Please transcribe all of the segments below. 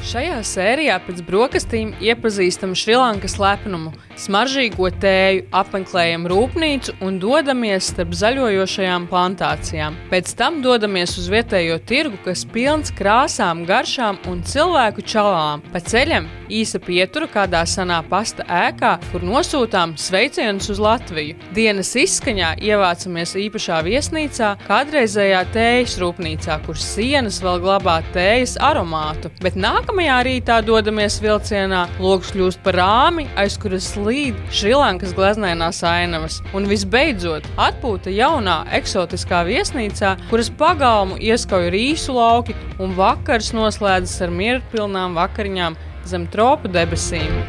Šajā sērijā pēc brokastīm iepazīstam Šrilankas lepnumu, smaržīgo tēju, apmeklējam rūpnīcu un dodamies starp zaļojošajām plantācijām. Pēc tam dodamies uz vietējo tirgu, kas pilns krāsām, garšām un cilvēku čalām. Pa ceļam īsa pietura kādā senā pasta ēkā, kur nosūtām sveicienus uz Latviju. Dienas izskaņā ievācamies īpašā viesnīcā, kādreizējā tējas rūpnīcā, kur sienas vēl glabā tējas aromātu, bet nākamajā rītā dodamies vilcienā, logs kļūst par rāmi, aiz kuras slīd Šrilankas gleznainās ainavas. Un visbeidzot, atpūta jaunā eksotiskā viesnīcā, kuras pagalmu ieskauj rīsu lauki un vakars noslēdzas ar mierpilnām vakariņām zem tropu debesīm.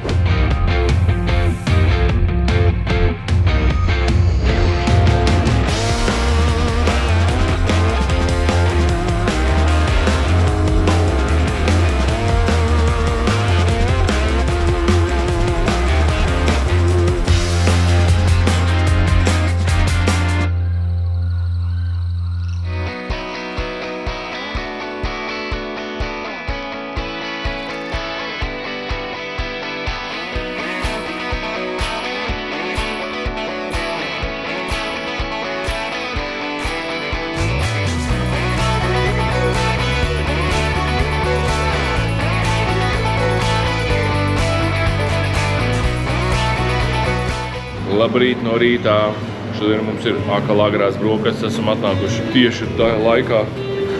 Labrīt no rītā. Šodien mums ir atkal agrās brokastis. Esam atnākuši tieši tajā laikā,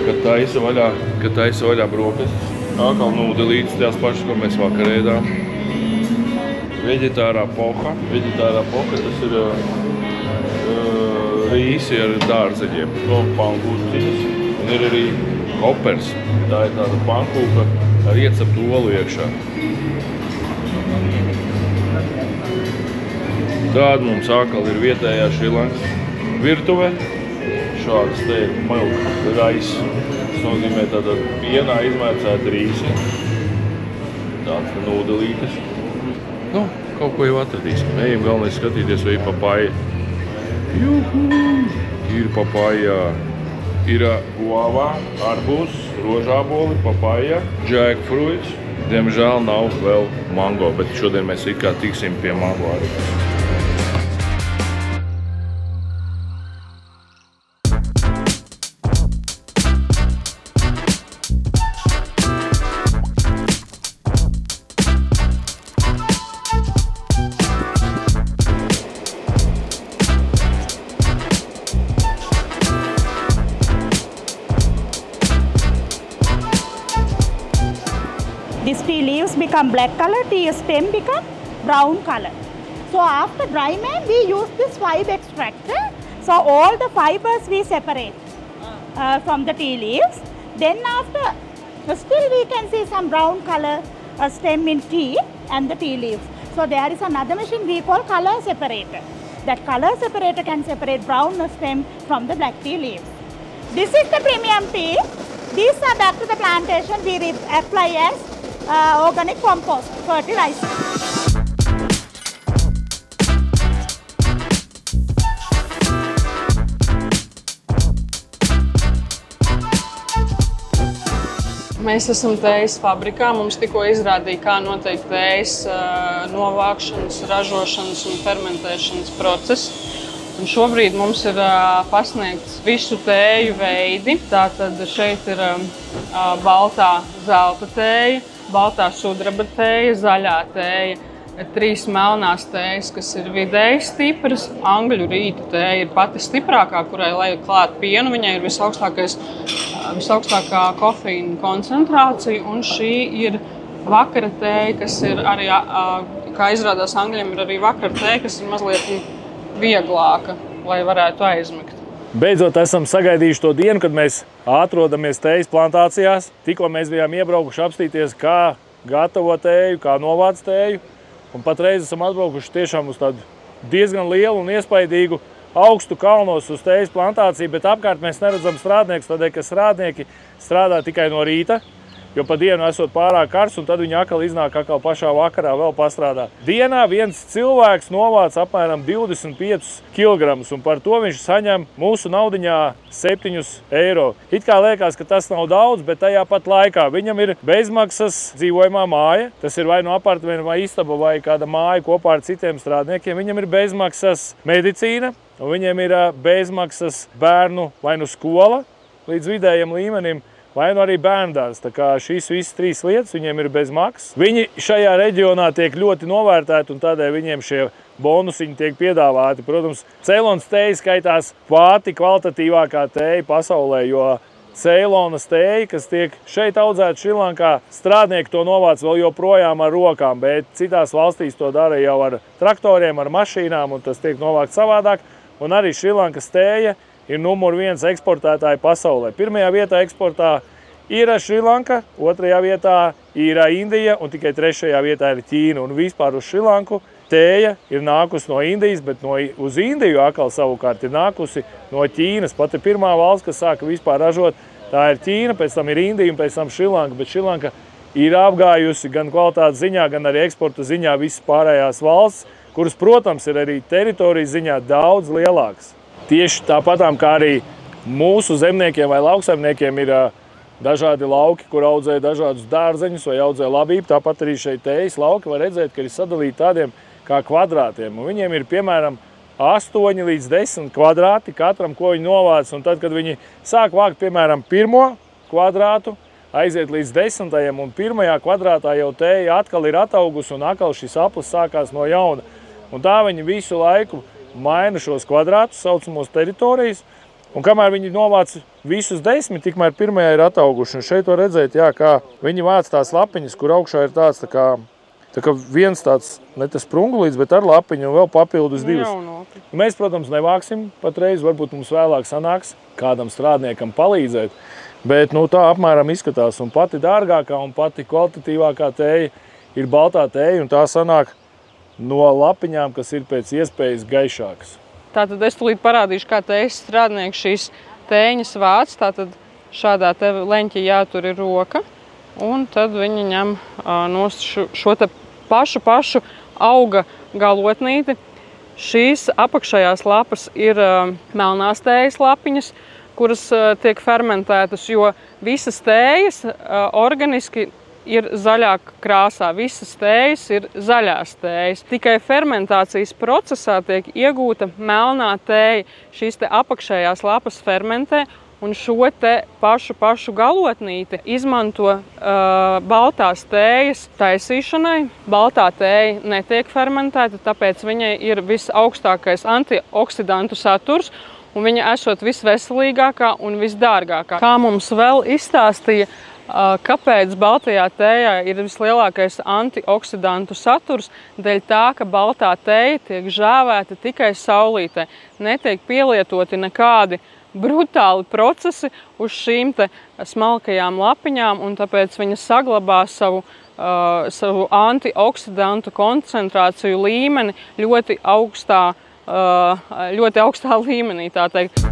kad taisa vaļā brokastis. Atkal nūdelītes, tās pašas, ko mēs vakar ēdām. Veģetārā poha. Veģetārā poha, tas ir rīsi ar dārzeļiem. No pankūciņas. Un ir arī hopers. Tā ir tāda pankūka ar ieceptu olu iekšā. Tāda mums atkal ir vietējā Šrilankas virtuve. Šādas te ir milk rice. Tas nozīmē tāda pienā izmērcēta rīsi. Tāds te nūdelītes. Nu, kaut ko jau atradīsim. Ejam galvenais skatīties, vai ir papaja. Juhu! Ir papaja. Ir guava, arbūs, rožāboli, papaja, jackfruits. Diemžēl nav vēl mango, bet šodien mēs it kā tiksim pie mango arī. These tea leaves become black color, tea stem become brown color. So after drying, we use this fiber extractor. So all the fibers we separate from the tea leaves. Then after, still we can see some brown color stem in tea and the tea leaves. So there is another machine we call color separator. That color separator can separate brown stem from the black tea leaves. This is the premium tea. These are back to the plantation we apply as organic compost, fertilizer. Mēs esam tējas fabrikā. Mums tikko izrādīja, kā notiek tējas novākšanas, ražošanas un fermentēšanas process. Un šobrīd mums ir pasniegts visu tēju veidi. Tātad šeit ir baltā zelta tēja, baltā sudraba tēja, zaļā tēja, 3 melnās tējas, kas ir vidēji stipras. Angļu rīta tēja ir pati stiprākā, kurai liek klāt pienu. Viņai ir visaugstākā kofīna koncentrācija. Un šī ir vakara tēja, kas ir arī, kā izrādās angļiem, ir arī vakara tēja, kas ir mazliet vieglāka, lai varētu aizmigt. Beidzot esam sagaidījuši to dienu, kad mēs atrodamies tējas plantācijās. Tikko mēs bijām iebraukuši apstīties, kā gatavo tēju, kā novāc tēju. Un patreiz esam atbraukuši tiešām uz tādu diezgan lielu un iespaidīgu augstu kalnos uz tējas plantāciju, bet apkārt mēs neredzam strādniekus, tādēļ, ka strādnieki strādā tikai no rīta. jo pa dienu esot pārāk karsts, un tad viņi atkal iznāk pašā vakarā vēl pastrādāt. Dienā viens cilvēks novāc apmēram 25 kg, un par to viņš saņem mūsu naudiņā 7 eiro. It kā liekas, ka tas nav daudz, bet tajā pat laikā viņam ir bezmaksas dzīvojamā māja. Tas ir vai no apartmenta, vai istaba, vai kāda māja kopā ar citiem strādniekiem. Viņam ir bezmaksas medicīna, un viņiem ir bezmaksas bērnu vai nu skola līdz vidējiem līmenim, vai nu arī bērndārs. Tā kā šīs visas 3 lietas viņiem ir bez maksas. Viņi šajā reģionā tiek ļoti novērtēti, un tādēļ viņiem šie bonusiņi tiek piedāvāti. Protams, Ceilonas tēja skaitās pati kvalitatīvākā tēja pasaulē, jo Ceilonas tēja, kas tiek šeit audzēta Šrilankā, strādnieki to novāc vēl joprojām ar rokām, bet citās valstīs to dara jau ar traktoriem, ar mašīnām, un tas tiek novākt savādāk. Un arī Šrilankas tēja ir numur 1 eksportētāja pasaulē. Pirmajā vietā eksportā ir Šrilanka, 2. vietā ir Indija, un tikai 3. vietā ir Ķīna. Un vispār uz Šrilanku tēja ir nākusi no Indijas, bet uz Indiju atkal savukārt ir nākusi no Ķīnas. Pati pirmā valsts, kas sāka vispār ražot, tā ir Ķīna, pēc tam ir Indija un pēc tam Šrilanka. Bet Šrilanka ir apgājusi gan kvalitātes ziņā, gan arī eksporta ziņā visas pārējās valsts, kuras, protams, ir arī teritorijas ziņā daudz lielākas. Tieši tāpatām, kā arī mūsu zemniekiem vai lauksaimniekiem ir dažādi lauki, kur audzē dažādus dārzeņus vai audzē labību, tāpat arī šeit tējas lauki var redzēt, ka ir sadalīti tādiem kā kvadrātiem. Un viņiem ir, piemēram, 8 līdz 10 kvadrāti katram, ko viņi novāc. Un tad, kad viņi sāk vākt, piemēram, 1. kvadrātu, aiziet līdz 10. un 1. kvadrātā jau tēja atkal ir ataugusi un atkal šis aplis sākās no jauna. Un tā viņi visu laiku maina šos kvadrātus, saucamos teritorijas, un kamēr viņi novāc visus 10, tikmēr 1. ir atauguši. Un šeit var redzēt, jā, kā viņi vāc tās lapiņas, kur augšā ir tāds tā kā viens tāds, ne tas sprungulīts, bet ar lapiņu un vēl papildus 2. Mēs, protams, nevāksim patreiz, varbūt mums vēlāk sanāks kādam strādniekam palīdzēt, bet tā apmēram izskatās. Un pati dārgākā un pati kvalitatīvākā tēja ir baltā tēja, un tā sanāk no lapiņām, kas ir pēc iespējas gaišākas. Tātad es tūlīt parādīšu, kā tējas strādnieki šīs tēņas vāc. Tātad šādā te leņķī jātur ir roka, un tad viņi ņem nost šo te pašu auga galotnīti. Šīs apakšējās lapas ir melnās tējas lapiņas, kuras tiek fermentētas, jo visas tējas organiski ir zaļā krāsā. Visas tējas ir zaļās tējas. Tikai fermentācijas procesā tiek iegūta melnā tēja. Šīs te apakšējās lapas fermentē, un šo te pašu galotnīti izmanto baltās tējas taisīšanai. Baltā tēja netiek fermentēta, tāpēc viņai ir visaugstākais antioksidantu saturs, un viņa esot visveselīgākā un visdārgākā. Kā mums vēl izstāstīja, kāpēc baltajā tējā ir vislielākais antioksidantu saturs? Dēļ tā, ka baltā tēja tiek žāvēta tikai saulītē. Netiek pielietoti nekādi brutāli procesi uz šīm te smalkajām lapiņām, un tāpēc viņa saglabā savu antioksidantu koncentrāciju līmeni ļoti augstā līmenī, tā teikt.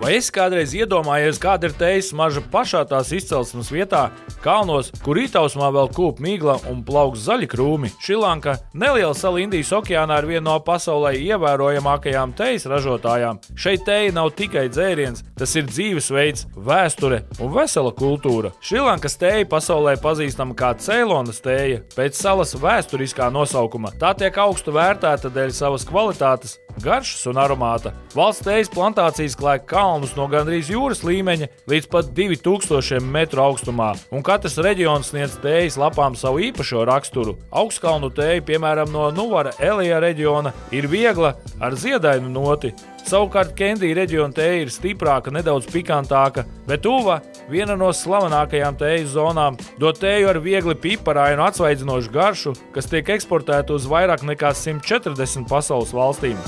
Vai esi kādreiz iedomājies, kāda ir tējas smarža pašā tās izcelsmes vietā, kalnos, kur rītausmā vēl kūp migla un plauks zaļi krūmi? Šrilanka, neliela sala Indijas okeānā, ir viena no pasaulē ievērojamākajām tējas ražotājām. Šeit tēja nav tikai dzēriens, tas ir dzīvesveids, vēsture un vesela kultūra. Šrilankas tēja pasaulē pazīstama kā Ceilonas tēja, pēc salas vēsturiskā nosaukuma. Tā tiek augstu vērtēta dēļ savas kvalitātes, garšas un aromāta. Valsts tējas plantācijas klāj kalnus no gandrīz jūras līmeņa līdz pat 2000 metru augstumā, un katrs reģions sniedz tējas lapām savu īpašo raksturu. Augstkalnu tēja, piemēram, no Nuvara Elija reģiona, ir viegla ar ziedainu noti. Savukārt Kendija reģiona tēja ir stiprāka, nedaudz pikantāka, bet Uva, viena no slavenākajām tējas zonām, dod tēju ar viegli piparāju un atsvaidzinošu garšu, kas tiek eksportēta uz vairāk nekā 140 pasaules valstīm.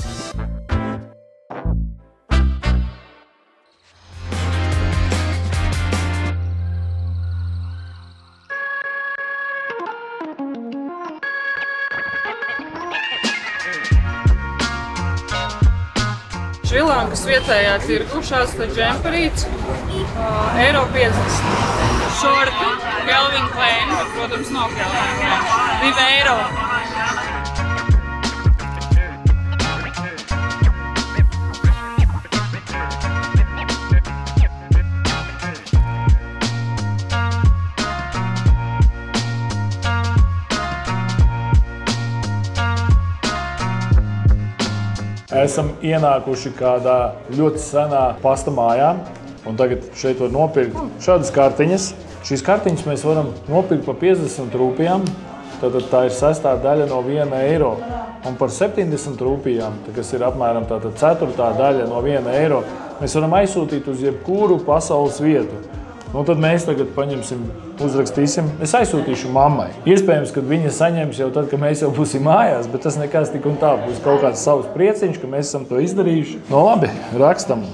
Šrilankas vietējā tirgu šāds te džemperīts eiro 50. šorti, Calvin Klein, bet, protams, nav Calvin Klein. 2 eiro. Esam ienākuši kādā ļoti senā pasta mājā, un tagad šeit var nopirkt šādas kartiņas. Šīs kartiņas mēs varam nopirkt par 50 rūpijām, tātad tā ir sastāvdaļa no 1 eiro. Un par 70 rūpijām, kas ir apmēram tātad ceturtā daļa no 1 eiro, mēs varam aizsūtīt uz jebkuru pasaules vietu. Un tad mēs tagad paņemsim, uzrakstīsim. Es aizsūtīšu mammai. Iespējams, ka viņa saņems jau tad, kad mēs jau būsim mājās, bet tas nekas tik un tā. Būs kaut kāds savs prieciņš, ka mēs esam to izdarījuši. No labi, rakstam.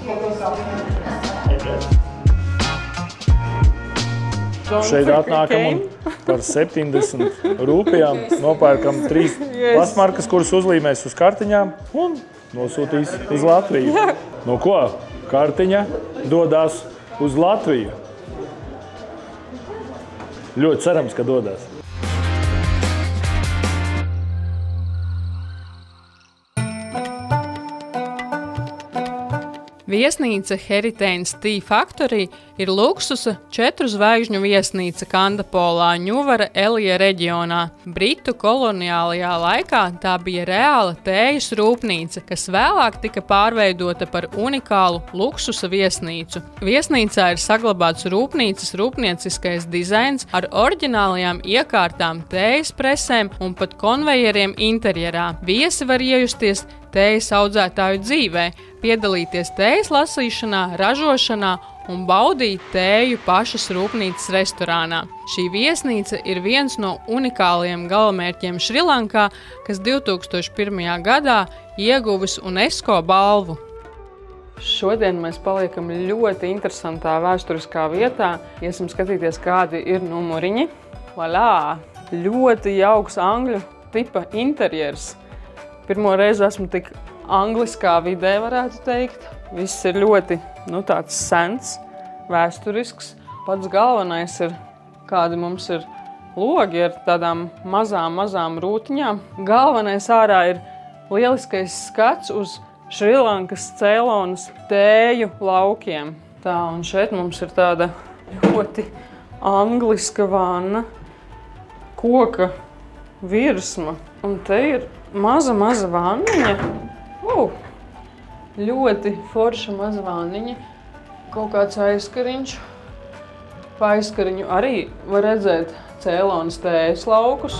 Šeit atnākam un par 70 rūpijām nopērkam 3 pastmarkas, kuras uzlīmēs uz kartiņām un nosūtīs uz Latviju. No ko? Kartiņa dodās uz Latviju. Ļoti cerams, ka dodās. Viesnīca Heritage Tea Factory ir luksusa 4 zvaigžņu viesnīca Kandapolā, Ņuvara Elija reģionā. Britu koloniālajā laikā tā bija reāla tējas rūpnīca, kas vēlāk tika pārveidota par unikālu luksusa viesnīcu. Viesnīcā ir saglabāts rūpnīcas rūpnieciskais dizains ar oriģinālajām iekārtām, tējas presēm un pat konvejeriem interjerā. Viesi var iejusties tējas audzētāju dzīvē, piedalīties tējas lasīšanā, ražošanā un baudīt tēju pašas rūpnīcas restorānā. Šī viesnīca ir viens no unikālajiem galamērķiem Šrilankā, kas 2001. gadā ieguvis UNESCO balvu. Šodien mēs paliekam ļoti interesantā vēsturiskā vietā. Iesim skatīties, kādi ir numuriņi. Valā! Ļoti jauks angļu tipa interjers. Pirmo reizi esmu tik angliskā vidē, varētu teikt. Viss ir ļoti, tāds sens, vēsturisks. Pats galvenais ir, kādi mums ir logi ar tādām mazām rūtiņām. Galvenais ārā ir lieliskais skats uz Šrilankas Ceilonas tēju laukiem. Tā, un šeit mums ir tāda ļoti angliska vanna, koka virsma. Un te ir maza vanniņa. Ļoti forša maza vanniņa. Kaut kāds aizkariņš. Pa aizkariņu arī var redzēt Ceilonas tējas laukus.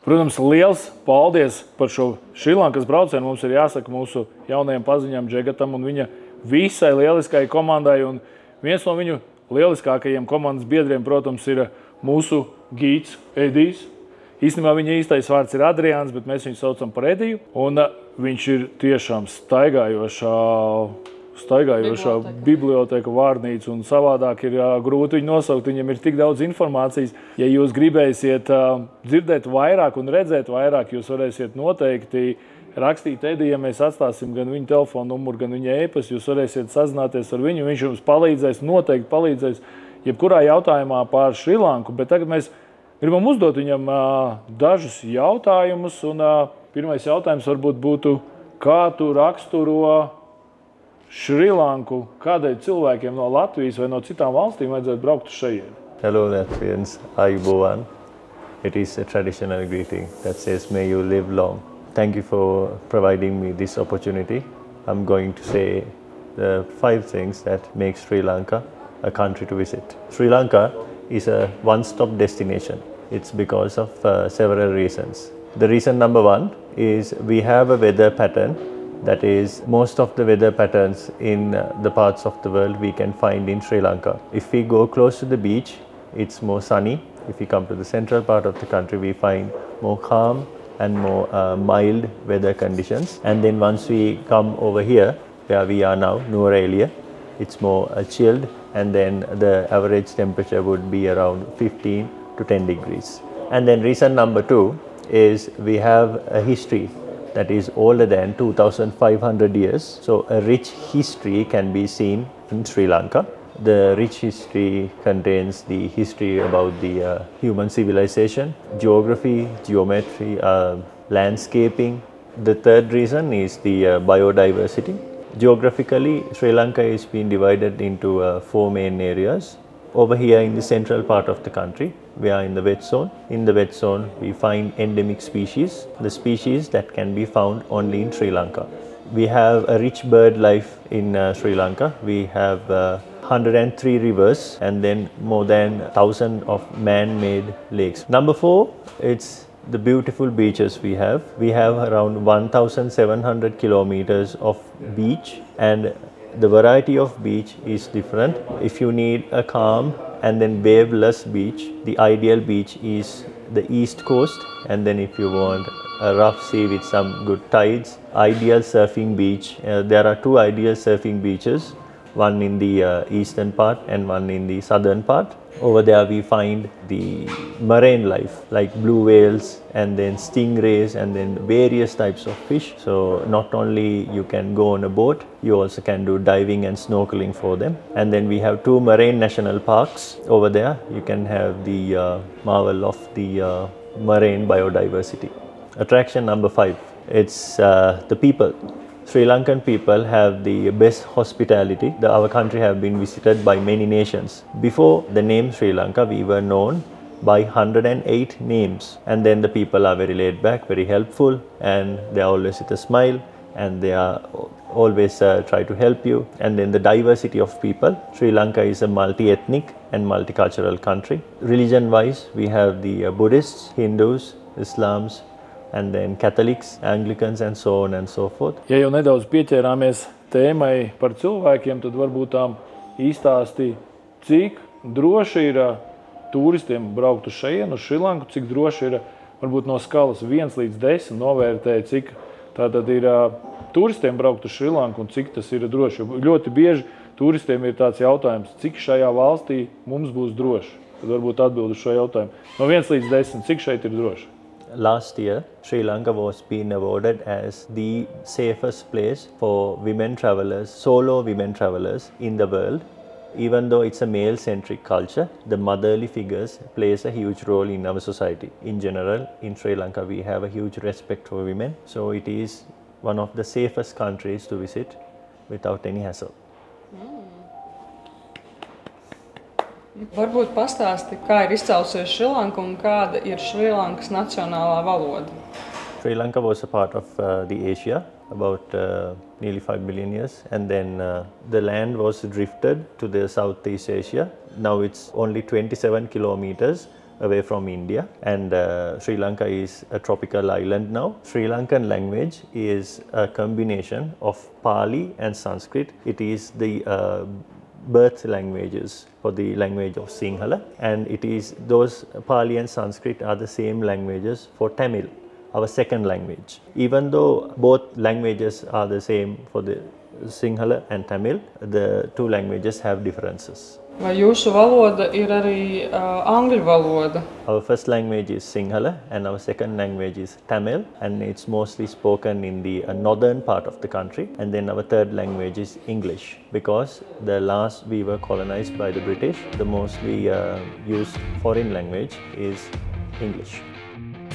Protams, liels paldies par šo Šrilankas braucienu. Mums ir jāsaka mūsu jaunajam paziņām Džegatam un viņa visai lieliskai komandai. Un viens no viņu lieliskākajiem komandas biedriem, protams, ir mūsu gīds Edijs. Īstenībā viņa īstais vārds ir Adriāns, bet mēs viņu saucam par Ediju. Un viņš ir tiešām staigājošā biblioteka, vārnīca un savādāk ir grūti viņu nosaukt. Viņam ir tik daudz informācijas. Ja jūs gribēsiet dzirdēt vairāk un redzēt vairāk, jūs varēsiet noteikti rakstīt Edijam. Mēs atstāsim gan viņa telefonu numuru, gan viņa e-pastu. Jūs varēsiet sazināties ar viņu. Viņš jums palīdzēs, noteikti palīdzēs jebkurā jautājumā par Šrilanku. Bet tagad mēs gribam uzdot viņam dažus jautājumus. Un pirmais jautājums varbūt būtu, kā tu raksturo Šrilanku, kādēļ cilvēkiem no Latvijas vai no citām valstīm vajadzētu braukt uz šejieni? Hello Latvians, Ayubowan. It is a traditional greeting that says, may you live long. Thank you for providing me this opportunity. I'm going to say the 5 things that make Sri Lanka a country to visit. Sri Lanka is a one-stop destination. It's because of several reasons. The reason number 1 is we have a weather pattern. That is, most of the weather patterns in the parts of the world we can find in Sri Lanka. If we go close to the beach, it's more sunny. If we come to the central part of the country, we find more calm and more mild weather conditions. And then once we come over here, where we are now, Ņuvara Elija, it's more chilled, and then the average temperature would be around 15 to 10 degrees. And then reason number 2 is we have a history that is older than 2,500 years. So a rich history can be seen in Sri Lanka. The rich history contains the history about the human civilization, geography, geometry, landscaping. The third reason is the biodiversity. Geographically, Sri Lanka is being divided into 4 main areas. Over here in the central part of the country, we are in the wet zone. In the wet zone, we find endemic species, the species that can be found only in Sri Lanka. We have a rich bird life in Sri Lanka. We have 103 rivers and then more than 1,000 of man-made lakes. Number 4, it's the beautiful beaches we have. We have around 1,700 kilometers of beach, and the variety of beach is different. If you need a calm and then wave-less beach, the ideal beach is the east coast. And then if you want a rough sea with some good tides, ideal surfing beach. There are 2 ideal surfing beaches, one in the eastern part and one in the southern part. Over there we find the marine life like blue whales and then stingrays and then various types of fish. So not only you can go on a boat, you also can do diving and snorkeling for them. And then we have 2 marine national parks over there. You can have the marvel of the marine biodiversity. Attraction number 5, it's the people. Sri Lankan people have the best hospitality. Our country have been visited by many nations. Before the name Sri Lanka, we were known by 108 names. And then the people are very laid back, very helpful, and they are always with a smile, and they are always try to help you. And then the diversity of people. Sri Lanka is a multi-ethnic and multicultural country. Religion-wise, we have the Buddhists, Hindus, Islams, and then Catholics, Anglicans, and so on and so forth. Ja jau nedaudz pieķērāmies tēmai par cilvēkiem, tad varbūt tām īstāstī, cik droši ir turistiem braukt uz šejienu, uz Šrilanku, cik droši ir varbūt no skalas 1 līdz 10 novērtēja, cik tātad ir turistiem braukt uz Šrilanku un cik tas ir droši. Jo ļoti bieži turistiem ir tāds jautājums, cik šajā valstī mums būs droši. Tad varbūt atbild uz šo jautājumu. No 1 līdz 10, cik šeit ir droši? Last year, Sri Lanka was being awarded as the safest place for women travelers, solo women travelers in the world. Even though it's a male-centric culture, the motherly figures plays a huge role in our society. In general, in Sri Lanka, we have a huge respect for women. So it is one of the safest countries to visit without any hassle. Varbūt pastāsti, kā ir izcēlusies Šrilanka un kāda ir Šrilankas nacionālā valoda? Sri Lanka was a part of the Asia about nearly 5 billion years, and then the land was drifted to the Southeast Asia. Now it's only 27 kilometers away from India, and Sri Lanka is a tropical island now. Sri Lankan language is a combination of Pali and Sanskrit. It is the birth languages for the language of Sinhala, and it is those Pali and Sanskrit are the same languages for Tamil, our second language. Even though both languages are the same for the Sinhala and Tamil, the 2 languages have differences. Vai jūsu valoda ir arī angļu valoda? Our first language is Sinhala and our second language is Tamil, and it's mostly spoken in the northern part of the country. And then our third language is English, because the last we were colonized by the British, the mostly used foreign language is English.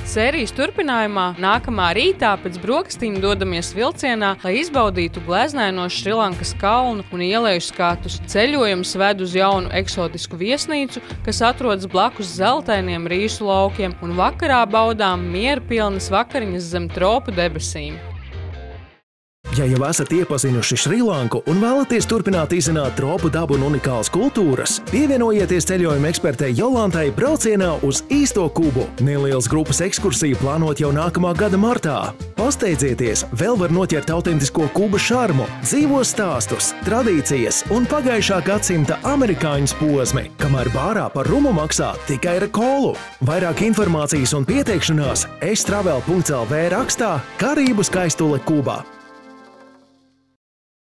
Sērijas turpinājumā nākamā rītā pēc brokastīm dodamies vilcienā, lai izbaudītu gleznainos Šrilankas kalnu un ieleju skatus. Ceļojums ved uz jaunu eksotisku viesnīcu, kas atrodas blakus zeltainiem rīsu laukiem, un vakarā baudām mierpilnas vakariņas zem tropu debesīm. Ja jau esat iepazinuši Šrilanku un vēlaties turpināt izzināt tropu dabu un unikālas kultūras, pievienojieties ceļojuma ekspertei Jolantai braucienā uz īsto Kubu. Nelielas grupas ekskursiju plānot jau nākamā gada martā. Pasteidzieties, vēl var noķert autentisko Kubas šarmu, dzīvos stāstus, tradīcijas un pagājušā gadsimta amerikāņu posmi, kamēr bārā par rumu maksā tikai ar kolu. Vairāk informācijas un pieteikšanās estravel.lv rakstā Karību skaistule Kubā.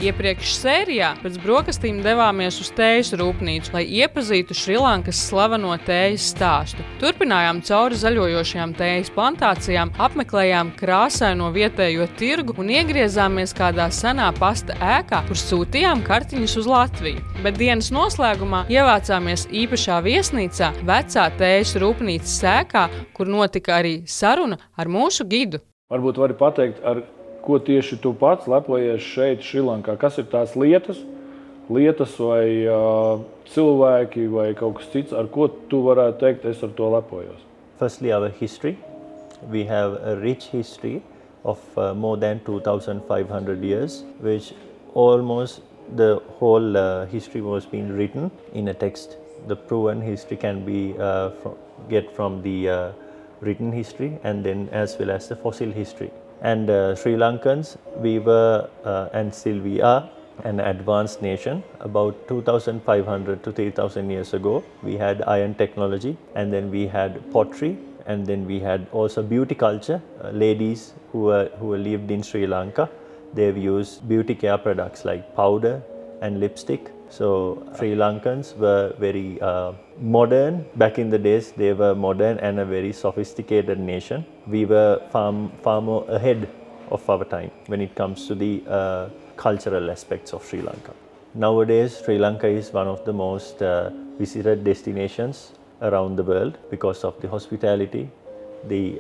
Iepriekš sērijā pēc brokastīm devāmies uz tējas rūpnīcu, lai iepazītu Šrilankas slaveno tējas stāstu. Turpinājām cauri zaļojošajām tējas plantācijām, apmeklējām krāsaino vietējo tirgu un iegriezāmies kādā senā pasta ēkā, kur sūtījām kartiņus uz Latviju. Bet dienas noslēgumā ievācāmies īpašā viesnīcā vecā tējas rūpnīcas ēkā, kur notika arī saruna ar mūsu gidu. Varbūt vari pateikt, ar ko tieši tu pats lepojies šeit, Šrilankā? Kas ir tās lietas vai cilvēki vai kaut kas cits, ar ko tu varētu teikt, es ar to lepojos? Firstly, our history. We have a rich history of more than 2,500 years, which almost the whole history was being written in a text. The proven history can be get from the written history and then as well as the fossil history. And Sri Lankans, we were and still we are an advanced nation. About 2,500 to 3,000 years ago, we had iron technology, and then we had pottery, and then we had also beauty culture. Ladies who lived in Sri Lanka, they've used beauty care products like powder and lipstick. So Sri Lankans were very modern. Back in the days, they were modern and a very sophisticated nation. We were far more ahead of our time when it comes to the cultural aspects of Sri Lanka. Nowadays, Sri Lanka is one of the most visited destinations around the world because of the hospitality, the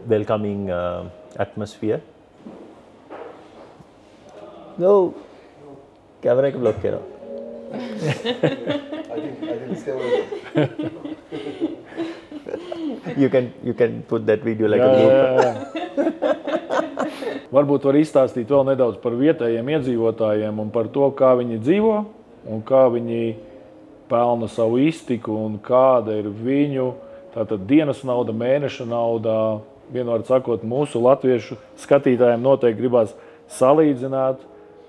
welcoming atmosphere. No, camera ko block karo. I think stay with it. You can put that video like a blooper. Varbūt var izstāstīt vēl nedaudz par vietējiem iedzīvotājiem un par to, kā viņi dzīvo un kā viņi pelna savu iztiku un kāda ir viņu dienas nauda, mēneša nauda. Vienvārds sakot, mūsu latviešu skatītājiem noteikti gribās salīdzināt,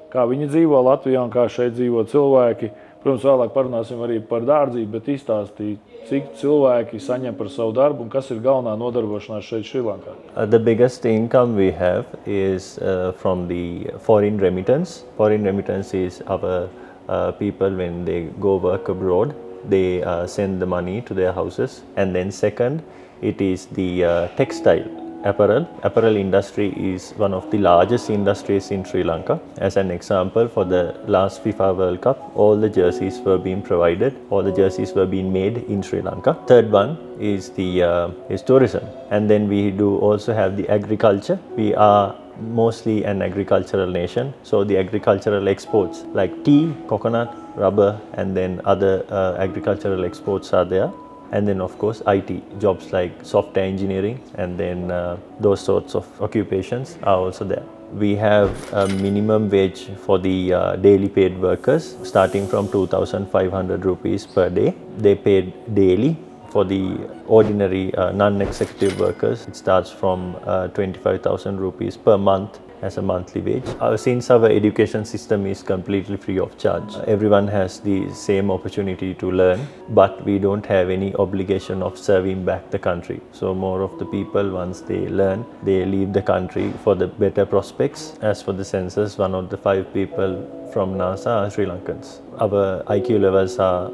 kā viņi dzīvo Latvijā un kā šeit dzīvo cilvēki. Protams, vēlāk parunāsim arī par dārdzību, bet izstāstīt, cik cilvēki saņem par savu darbu un kas ir galvenā nodarbošanās šeit Šrilankā. The biggest income we have is from the foreign remittance. Foreign remittance is our people when they go work abroad, they send the money to their houses. And then second, it is the textile. Apparel industry is one of the largest industries in Sri Lanka. As an example, for the last FIFA World Cup, all the jerseys were being provided, all the jerseys were being made in Sri Lanka. Third one is tourism. And then we do also have the agriculture. We are mostly an agricultural nation, so the agricultural exports like tea, coconut, rubber, and then other agricultural exports are there. And then of course IT, jobs like software engineering, and then those sorts of occupations are also there. We have a minimum wage for the daily paid workers starting from 2,500 rupees per day. They paid daily. For the ordinary non-executive workers, it starts from 25,000 rupees per month as a monthly wage. Since our education system is completely free of charge, everyone has the same opportunity to learn, but we don't have any obligation of serving back the country. So more of the people, once they learn, they leave the country for the better prospects. As for the census, 1 of the 5 people from NASA are Sri Lankans. Our IQ levels are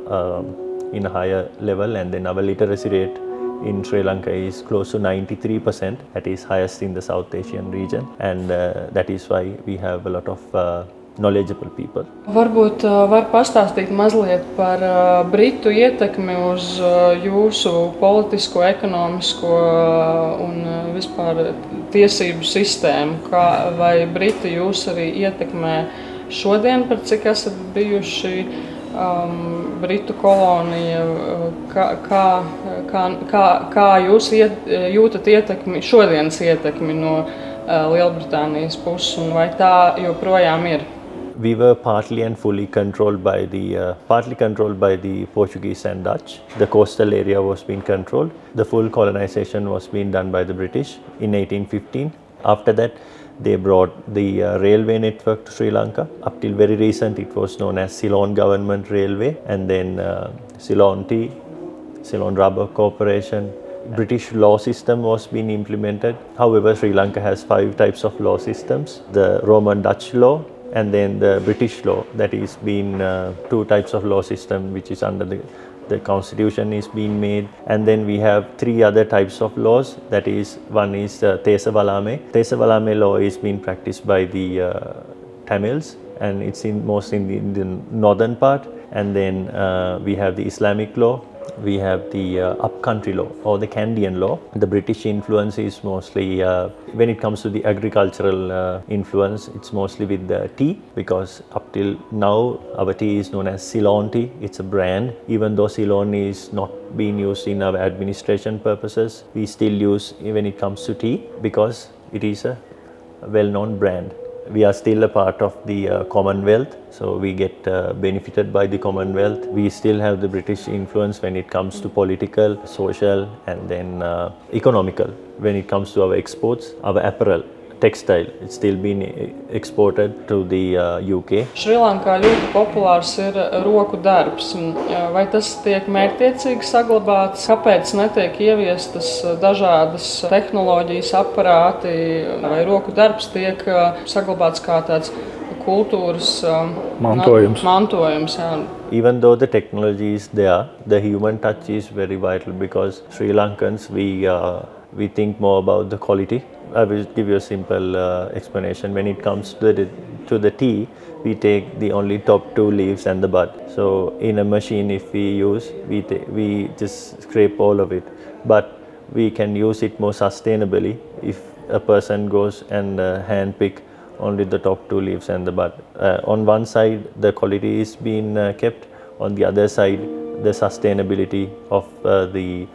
in a higher level, and then our literacy rate in Sri Lanka is close to 93%. That is highest in the South Asian region, and that is why we have a lot of knowledgeable people. Varbūt var pastāstīt mazliet par Britu ietekmi uz jūsu politisko, ekonomisko un vispār tiesību sistēmu. Vai Briti jūs arī ietekmē šodien, par cik esat bijuši Britu kolonija, kā jūs jūtat ietekmi, šodienas ietekmi no Lielbritānijas puses, un vai tā joprojām ir? We were partly and fully controlled by the Portuguese and Dutch. The coastal area was being controlled. The full colonization was being done by the British in 1815. After that, they brought the railway network to Sri Lanka. Up till very recent, it was known as Ceylon Government Railway, and then Ceylon Tea, Ceylon Rubber Corporation. British law system was being implemented. However, Sri Lanka has 5 types of law systems: the Roman Dutch law, and then the British law, that is been two types of law system which is under the constitution is being made, and then we have three other types of laws, that is one is Tesa Valame. Tesa Valame law is being practiced by the Tamils, and it's mostly in the northern part, and then we have the Islamic law, we have the upcountry law or the Kandyan law. The British influence is mostly, when it comes to the agricultural influence, it's mostly with the tea, because up till now our tea is known as Ceylon tea. It's a brand. Even though Ceylon is not being used in our administration purposes, we still use when it comes to tea because it is a well-known brand. We are still a part of the Commonwealth, so we get benefited by the Commonwealth. We still have the British influence when it comes to political, social, and then economical. When it comes to our exports, our apparel, textile, it's still being exported to the UK. Šrilankā ļoti populārs ir roku darbs. Vai tas tiek mērķtiecīgi saglabāts? Kāpēc netiek ieviestas dažādas tehnoloģijas, aparāti, vai roku darbs tiek saglabāts kā tāds kultūras mantojums? Jā. Even though the technology is there, the human touch is very vital, because Sri Lankans, we think more about the quality. I will give you a simple explanation. When it comes to the tea, we take the only top two leaves and the bud. So in a machine, if we use, we just scrape all of it. But we can use it more sustainably if a person goes and hand pick only the top two leaves and the bud. On one side, the quality is being kept. On the other side, the sustainability of the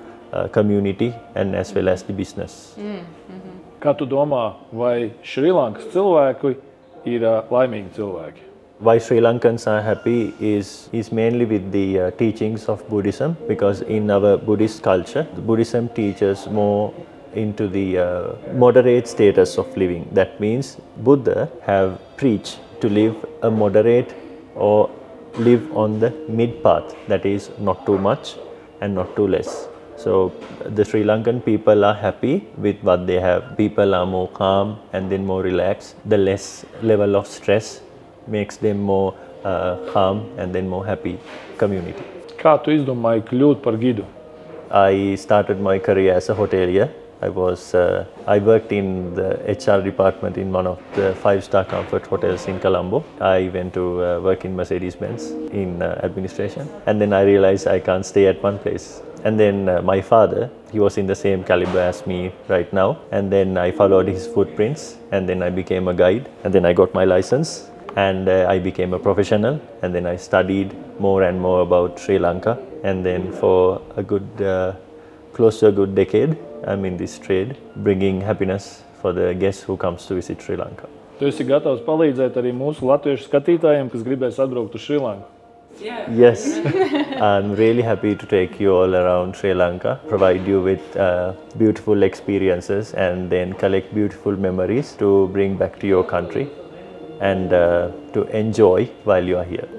community and as well as the business. Kā tu domā, vai Šrilankas cilvēki ir laimīgi cilvēki? Why Sri Lankans are happy is mainly with the teachings of Buddhism, because in our Buddhist culture, Buddhism teaches more into the moderate status of living. That means Buddha have preached to live a moderate or live on the mid path, that is not too much and not too less. So the Sri Lankan people are happy with what they have. People are more calm and then more relaxed. The less level of stress makes them more calm and then more happy community. Kā tu izdomāji kļūt par gidu? I started my career as a hotelier. I worked in the HR department in one of the 5-star comfort hotels in Colombo. I went to work in Mercedes-Benz in administration, and then I realized I can't stay at one place. And then my father, he was in the same caliber as me right now, and then I followed his footprints, and then I became a guide, and then I got my license, and I became a professional, and then I studied more and more about Sri Lanka, and then for a good close to a good decade, I'm in this trade, bringing happiness for the guests who comes to visit Sri Lanka. Tu esi gatavs palīdzēt arī mūsu latviešu skatītājiem, kas gribēs atbraukt uz Sri Lanku? Yeah. Yes, I'm really happy to take you all around Sri Lanka, provide you with beautiful experiences, and then collect beautiful memories to bring back to your country and to enjoy while you are here.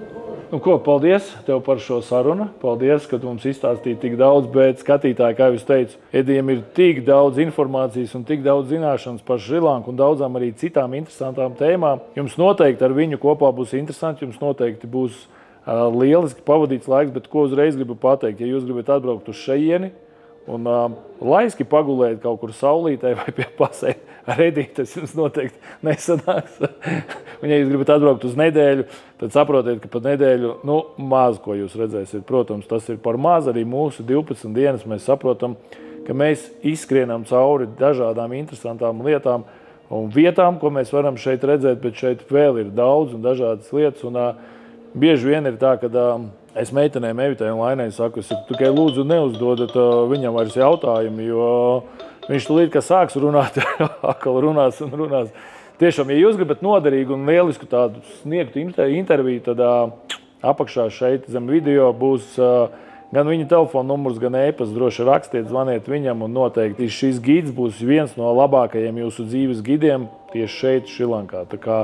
Nu ko, paldies tev par šo sarunu. Paldies, ka tu mums izstāstīji tik daudz, bet skatītāji, kā jūs teicu, Edijam ir tik daudz informācijas un tik daudz zināšanas par Šrilanku un daudzām arī citām interesantām tēmām. Jums noteikti ar viņu kopā būs interesanti, jums noteikti būs lieliski pavadīts laiks, bet ko uzreiz gribu pateikt, ja jūs gribat atbraukt uz šejieni un laiski pagulēt kaut kur saulītē vai pie pasē ar Ediju, tas jums noteikti nesanāks. Un ja jūs gribat atbraukt uz nedēļu, tad saprotiet, ka pat nedēļu, maz ko jūs redzēsiet. Protams, tas ir par maz, arī mūsu 12 dienas mēs saprotam, ka mēs izskrienam cauri dažādām interesantām lietām un vietām, ko mēs varam šeit redzēt, bet šeit vēl ir daudz un dažādas lietas. Un bieži vien ir tā, ka es meitenēm Evitai un Lainai saku, tikai lūdzu neuzdodat viņam vairs jautājumu, jo viņš tūlīt, ka sāks runāt, atkal runās un runās. Tiešām, ja jūs gribat noderīgu un lielisku tādu sniegtu interviju, tad apakšā šeit zem video būs gan viņa telefona numurs, gan e-pasts. Droši rakstiet, zvaniet viņam, un noteikti šis gids būs viens no labākajiem jūsu dzīves gidiem tieši šeit, Šrilankā. Tā kā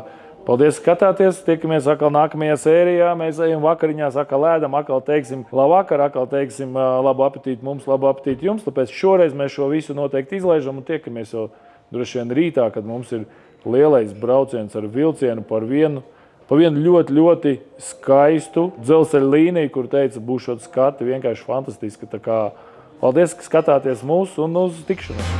paldies, skatāties, tiekamies atkal nākamajā sērijā, mēs ejam vakariņās, atkal ēdam, atkal teiksim labvakar, atkal teiksim labu apetīti mums, labu apetīti jums, tāpēc šoreiz mēs šo visu noteikti izlaižam un tiekamies jau droši vien rītā, kad mums ir lielais brauciens ar vilcienu par vienu pa vienu ļoti skaistu dzelzceļa līniju, kur teica, būšot skati vienkārši fantastiski. Tā kā paldies, ka skatāties mūs un uz tikšanos.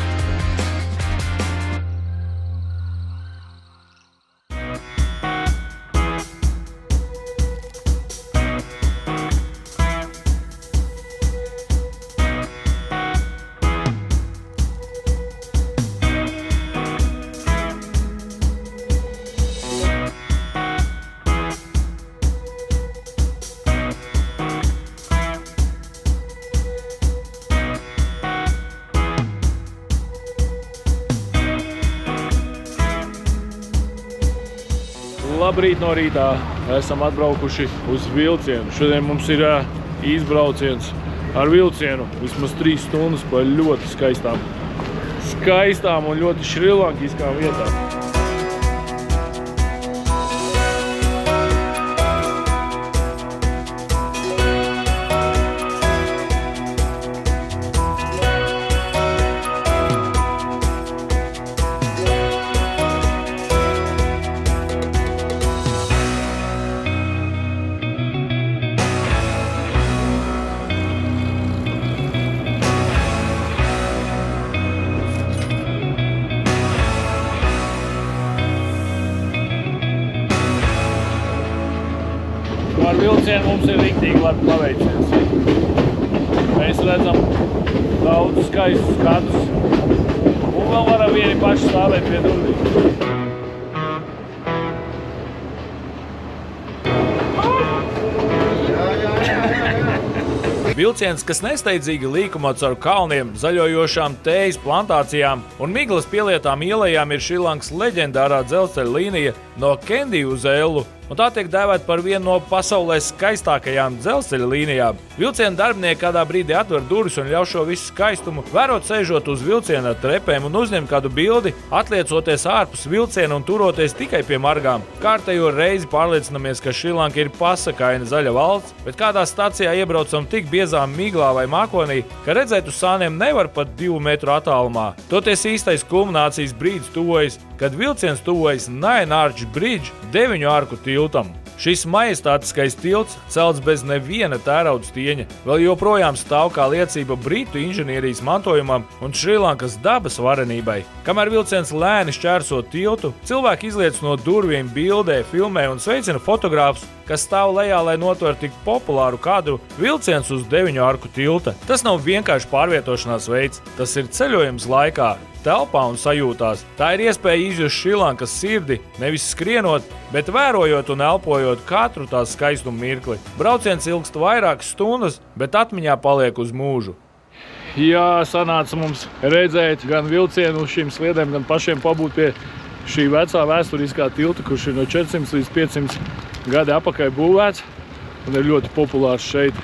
Labrīt no rītā. Esam atbraukuši uz vilcienu. Šodien mums ir izbrauciens ar vilcienu. Vismaz 3 stundas pa ļoti skaistām un ļoti šrilankiskām vietām. Ar vilcienu mums ir riktīgi labi paveicies. Mēs redzam daudz skaistus skatus un vēl varam vieni paši stāvēt pie durvīm. Vilciens, kas nesteidzīgi līkumo caur kalniem, zaļojošām tējas plantācijām un miglas pielietām ielējām, ir Šrilankas leģendārā dzelzceļa līnija no Kendiju uz Ellu, un tā tiek dēvēta par vienu no pasaulē skaistākajām dzelzceļa līnijām. Vilciena darbinieki kādā brīdī atver durvis un ļauj šo visu skaistumu vērot sēžot uz vilciena trepēm un uzņemt kādu bildi, atliecoties ārpus vilciena un turoties tikai pie margām. Kārtējo reizi pārliecinamies, ka Šrilanka ir pasakaina zaļa valsts, bet kādā stacijā iebraucam tik biezām miglā vai mākonī, ka redzēt uz sāniem nevar pat 2 metru attālumā. Toties īstais kulminācijas brīdis tuvojas, kad vilciens tuvojas Nine Arch Bridge 9 arku tiltam. Šis majestātiskais tilts, celts bez neviena tērauda stieņa, vēl joprojām stāv kā liecība britu inženierijas mantojumam un Šrilankas dabas varenībai. Kamēr vilciens lēni šķērso tiltu, cilvēki izliec no durvīm, bildē, filmē un sveicina fotogrāfus, kas stāv lejā, lai notver tik populāru kadru vilciens uz 9 arku tilta. Tas nav vienkārši pārvietošanās veids, tas ir ceļojums laikā, telpā un sajūtās. Tā ir iespēja izjust Šrilankas sirdi, nevis skrienot, bet vērojot un elpojot katru tās skaistumu mirkli. Brauciens ilgst vairākas stundas, bet atmiņā paliek uz mūžu. Jā, sanāca mums redzēt gan vilcienu uz šīm sliedēm, gan pašiem pabūt pie šī vecā vēsturiskā tilta, kurš ir no 400 līdz 500 gadi apakaļ būvēts un ir ļoti populārs šeit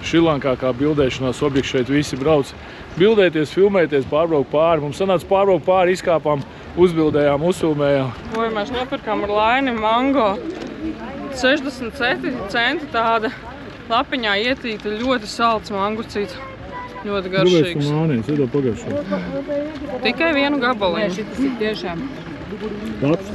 Šrilankā kā bildēšanās objekts. Šeit visi brauc bildēties, filmēties, pārbraukt pāri. Mums sanāca pārbraukt pāri, izkāpām, uzbildējām, uzfilmējām. Vai mēs nopirkām ar laini mango. 67 centi tāda lapiņā ietīta, ļoti salds mangucīts. Ļoti garšīgs. Gribēs tu mānīts, iedo pagaršot. Tikai vienu gabaliņu. Šitas ir tiešām. Labs.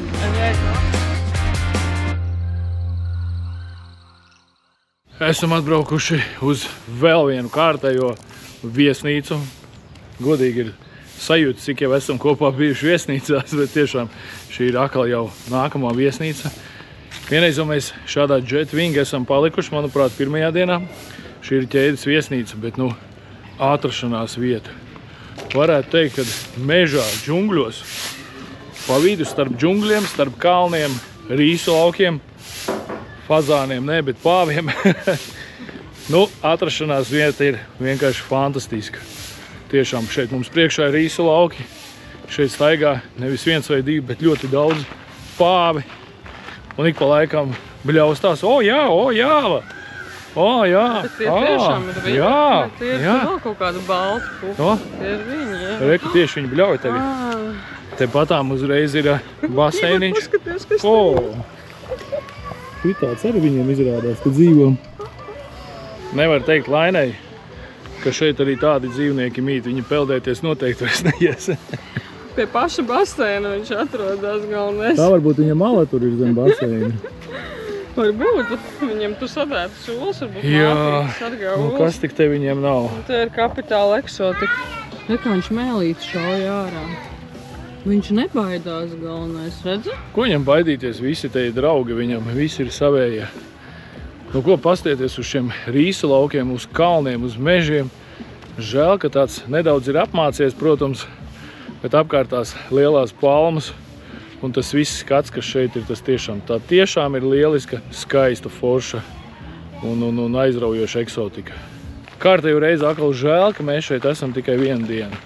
Esam atbraukuši uz vēl vienu kārtējo viesnīcu. Godīgi ir sajūta, cik jau esam kopā bijuši viesnīcās, bet tiešām šī ir atkal jau nākamā viesnīca. Vienreiz jau mēs šādā Jet Wing esam palikuši, manuprāt, pirmajā dienā. Šī ir ķēdes viesnīca, bet atrašanās vieta. Varētu teikt, ka mežā, džungļos, pa vidu starp džungļiem, starp kalniem, rīsu laukiem, fazāniem, ne, bet pāviem. Atrašanās vieta ir vienkārši fantastiska. Tiešām šeit mums priekšā ir rīsu lauki. Šeit staigā nevis 1 vai 2, bet ļoti daudz pāvi. Un ik pa laikam bļaustās, o jā! Bet tie tiešām ir viņi. Tie ir vēl kaut kāda balta pupa. Tie ir viņi, jā. Reku tieši viņi bļauj tagad. Te patām uzreiz ir baseiniņš. Paskaties, kas te ir. Tāds arī viņiem izrādās, ka dzīvo. Nevar teikt Lainai, ka šeit arī tādi dzīvnieki mīt. Viņi peldēties noteikti vairs neies. Pie paša baseina viņš atrodas galvenais. Tā varbūt viņa mala tur ir zem baseina. Varbūt viņiem tu sadētu solis, varbūt Jā, mātītes atgāja nu kas tik te viņiem nav? Un te ir kapitāla eksotika. Nekā viņš mēlīti šauja ārā. Viņš nebaidās galvenais, redzi? Ko viņam baidīties? Visi te ir draugi viņam, visi ir savējie. Nu, ko pastieties uz šiem rīsu laukiem, uz kalniem, uz mežiem. Žēl, ka tāds nedaudz ir apmācies, protams, bet apkārt tās lielās palmas un tas viss skats, kas šeit ir, tas tiešām ir lieliska, skaista, forša un aizraujoša eksotika. Kārtējo reizi atkal žēl, ka mēs šeit esam tikai vienu dienu.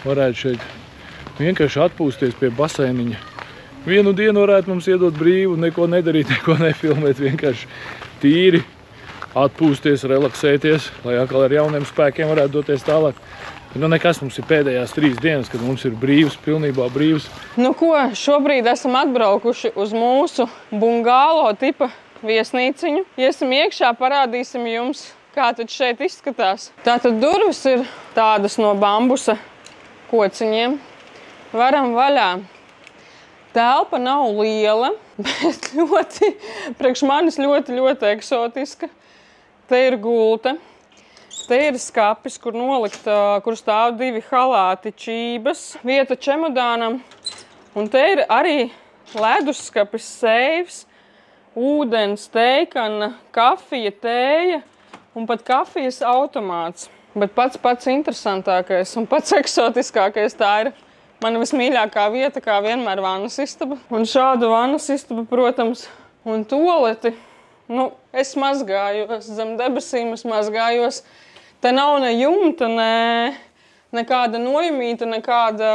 Varētu šeit vienkārši atpūsties pie baseiniņa. Vienu dienu varētu mums iedot brīvu, neko nedarīt, neko nefilmēt, vienkārši tīri atpūsties, relaksēties, lai atkal ar jauniem spēkiem varētu doties tālāk. Nu, nekas mums ir pēdējās 3 dienas, kad mums ir brīvs, pilnībā brīvs. Nu ko, šobrīd esam atbraukuši uz mūsu bungālo tipa viesnīciņu. Iesim iekšā, parādīsim jums, kā tad šeit izskatās. Tātad durvis ir tādas no bambusa kociņiem. Varam vaļā. Telpa nav liela, bet priekš manis ļoti eksotiska. Te ir gulta. Te ir skapis, kur stāv 2 halāti, čības, vieta čemodānam. Un te ir arī ledusskapis, seifs, ūdens, teikana, kafija, tēja un pat kafijas automāts. Bet pats interesantākais un pats eksotiskākais tā ir mana vismīļākā vieta, kā vienmēr vannas istaba. Un šādu vannas istabu, protams, un tualeti, nu, es mazgājos, zem debesīm es mazgājos. Te nav ne jumta, nekāda nojumīta, nekāda...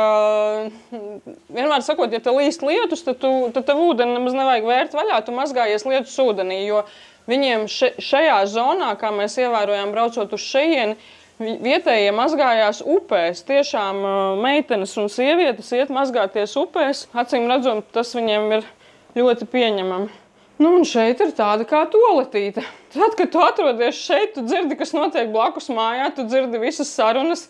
Vienmēr sakot, ja te līst lietus, tad tev ūdeni nemaz nevajag vērt vaļā, tu mazgājies lietus ūdenī, jo viņiem šajā zonā, kā mēs ievērojām braucot uz šejieni, vietējie mazgājās upēs. Tiešām meitenes un sievietes iet mazgāties upēs. Acīm redzot, tas viņiem ir ļoti pieņemami. Nu, un šeit ir tāda kā toaletīte. Tad, kad tu atrodies šeit, tu dzirdi, kas notiek blakus mājā, tu dzirdi visas sarunas,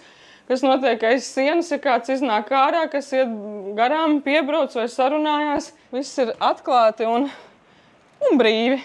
kas notiek aiz sienas, ja kāds iznāk ārā, kas iet garām, piebrauc vai sarunājās. Viss ir atklāti un brīvi.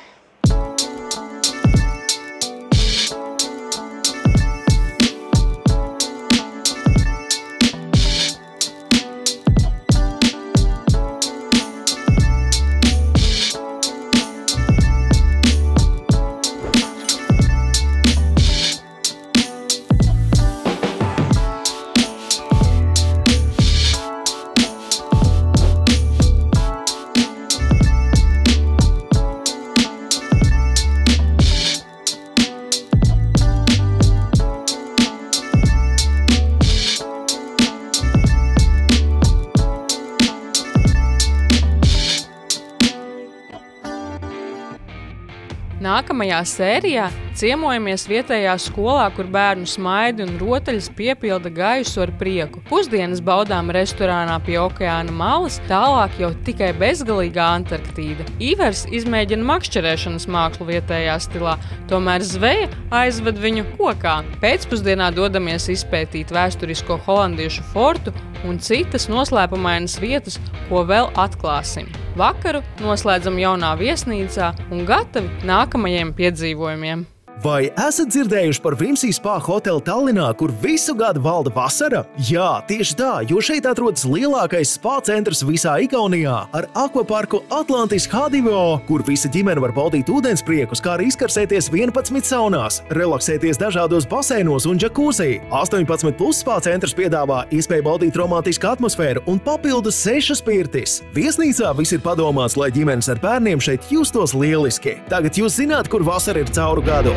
Nākamajā sērijā ciemojamies vietējā skolā, kur bērnu smaidi un rotaļas piepilda gaisu ar prieku. Pusdienas baudām restorānā pie okeāna malas, tālāk jau tikai bezgalīgā Antarktīda. Ivers izmēģina makšķerēšanas mākslu vietējā stilā, tomēr zveja aizved viņu kokā. Pēcpusdienā dodamies izpētīt vēsturisko holandiešu fortu un citas noslēpumainas vietas, ko vēl atklāsim. Vakaru noslēdzam jaunā viesnīcā un gatavi nākamajiem piedzīvojumiem. Vai esat dzirdējuši par Vimsī Spa hotelu Tallinā, kur visu gadu valda vasara? Jā, tieši tā, jo šeit atrodas lielākais spa centrs visā Igaunijā ar akvaparku Atlantis H2O, kur visa ģimene var baudīt ūdenspriekus, kā arī izkarsēties 11 saunās, relaksēties dažādos baseinos un džakūzī. 18+ spa centrs piedāvā iespēju baudīt romantisku atmosfēru un papildus 6 pirtis. Viesnīcā viss ir padomāts, lai ģimenes ar bērniem šeit justos lieliski. Tagad jūs zināt, kur vasara ir cauru gadu.